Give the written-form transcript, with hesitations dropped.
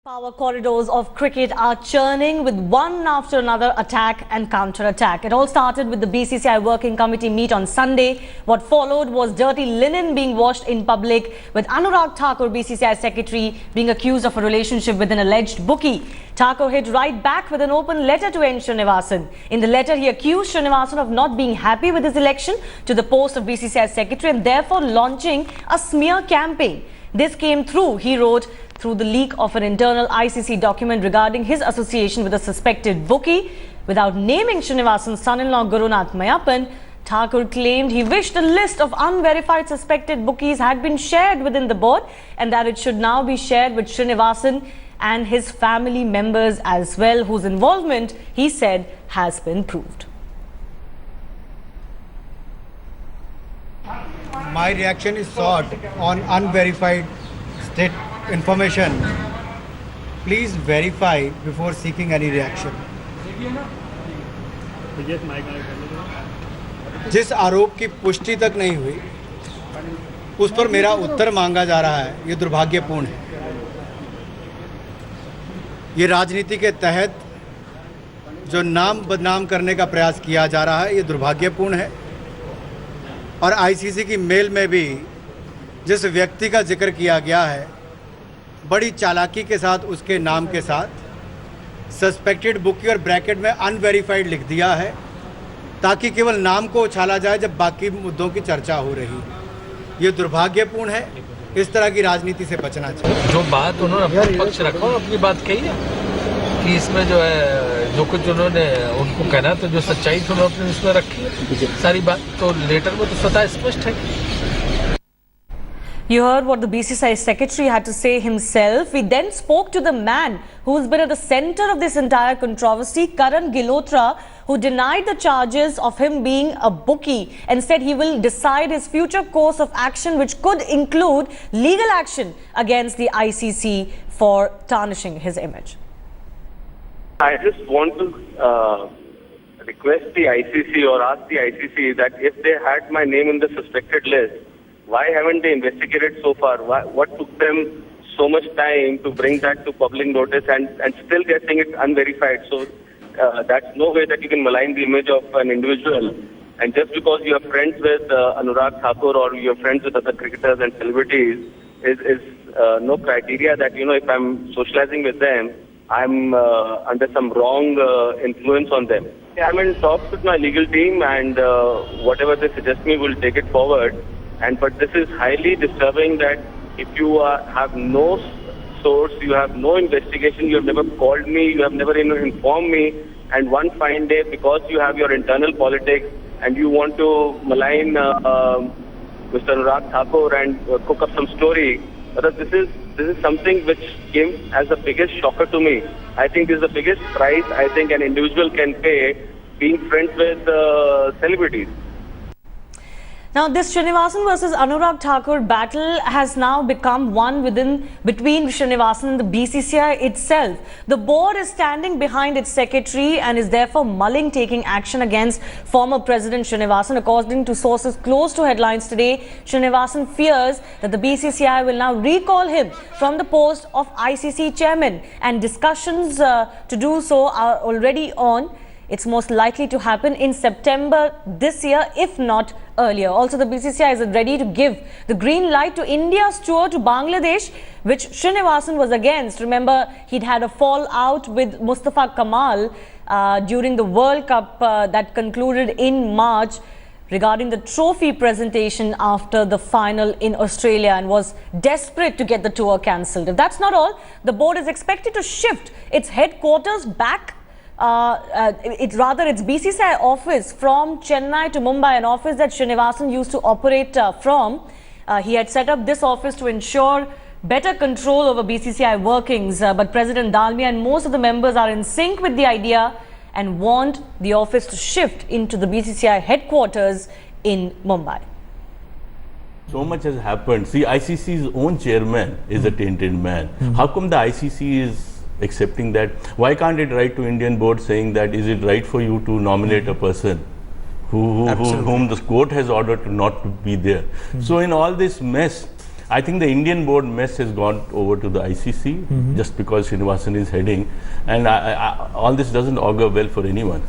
Power corridors of cricket are churning with one after another attack and counter-attack. It all started with the BCCI Working Committee meet on Sunday. What followed was dirty linen being washed in public, with Anurag Thakur, BCCI secretary, being accused of a relationship with an alleged bookie. Thakur hit right back with an open letter to N. Srinivasan. In the letter, he accused Srinivasan of not being happy with his election to the post of BCCI secretary and therefore launching a smear campaign. This came through, he wrote, through the leak of an internal ICC document regarding his association with a suspected bookie. Without naming Srinivasan's son-in-law Gurunath Mayappan, Thakur claimed he wished a list of unverified suspected bookies had been shared within the board and that it should now be shared with Srinivasan and his family members as well, whose involvement, he said, has been proved. My reaction is sought on unverified state information. Please verify before seeking any reaction. जिस आरोप की पुष्टि तक नहीं हुई उस पर मेरा उत्तर मांगा जा रहा है, ये दुर्भाग्यपूर्ण है। ये राजनीति के तहत जो नाम बदनाम करने का प्रयास किया जा रहा है, ये दुर्भाग्यपूर्ण है। और आईसीसी की मेल में भी जिस व्यक्ति का जिक्र किया गया है, बड़ी चालाकी के साथ उसके नाम के साथ सस्पेक्टेड बुकी और ब्रैकेट में अनवेरिफाइड लिख दिया है ताकि केवल नाम को उछाला जाए जब बाकी मुद्दों की चर्चा हो रही। ये दुर्भाग्यपूर्ण है, इस तरह की राजनीति से बचना चाहिए। जो बात उन्होंने अपना पक्ष रखा, अपनी बात कही है कि इसमें जो है जो कुछ उन्होंने उनको कहना, तो जो सच्चाई थी उन्होंने अपने इसमें रखी है सारी बात, तो लेटर में तो स्वतः स्पष्ट है। You heard what the BCCI secretary had to say himself. We then spoke to the man who's been at the center of this entire controversy, Karan Gilotra, who denied the charges of him being a bookie and said he will decide his future course of action, which could include legal action against the ICC for tarnishing his image. I just want to request the ICC or ask the ICC that if they had my name in the suspected list, why haven't they investigated so far? What took them so much time to bring that to public notice and still they're saying it's unverified? So that's no way that you can malign the image of an individual. And just because you are friends with Anurag Thakur or you're friends with other cricketers and celebrities is no criteria that, you know, if I'm socializing with them, I'm under some wrong influence on them. I'm in talks with my legal team and whatever they suggest me, we'll take it forward. But this is highly disturbing that if you have no source, you have no investigation, you have never called me, you have never informed me, and one fine day, because you have your internal politics and you want to malign Mr. Anurag Thakur and cook up some story, this is something which came as the biggest shocker to me. I think this is the biggest price I think an individual can pay, being friends with celebrities. Now, this Srinivasan versus Anurag Thakur battle has now become one between Srinivasan and the BCCI itself. The board is standing behind its secretary and is therefore mulling taking action against former President Srinivasan. According to sources close to headlines today, Srinivasan fears that the BCCI will now recall him from the post of ICC Chairman, and discussions to do so are already on. It's most likely to happen in September this year, if not earlier. Also, the BCCI is ready to give the green light to India's tour to Bangladesh, which Srinivasan was against. Remember, he'd had a fallout with Mustafa Kamal during the World Cup that concluded in March regarding the trophy presentation after the final in Australia, and was desperate to get the tour cancelled. If that's not all, the board is expected to shift its headquarters back it's BCCI office from Chennai to Mumbai, an office that Srinivasan used to operate from. He had set up this office to ensure better control over BCCI workings, but President Dalmia and most of the members are in sync with the idea and want the office to shift into the BCCI headquarters in Mumbai. So much has happened. See, ICC's own chairman is a tainted man. How come the ICC is accepting that? Why can't it write to Indian board saying that is it right for you to nominate a person whom the court has ordered to not to be there? So in all this mess, I think the Indian board mess has gone over to the ICC just because Srinivasan is heading, and all this doesn't augur well for anyone.